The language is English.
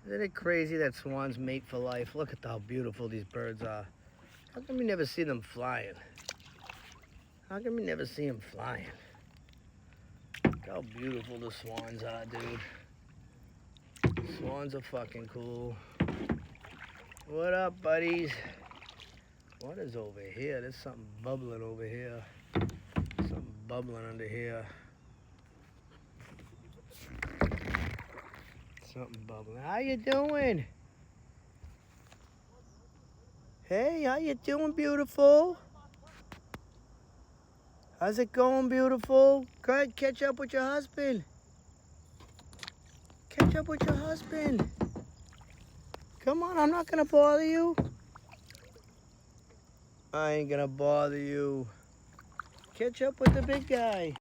Isn't it crazy that swans mate for life? Look at how beautiful these birds are. How come you never see them flying? How come you never see them flying? Look how beautiful the swans are, dude. Swans are fucking cool. What up, buddies? What is over here? There's something bubbling over here. Something bubbling under here. Something bubbling. How you doing? Hey, how you doing, beautiful? How's it going, beautiful? Good, catch up with your husband. Catch up with your husband. Come on, I'm not gonna bother you. I ain't gonna bother you. Catch up with the big guy.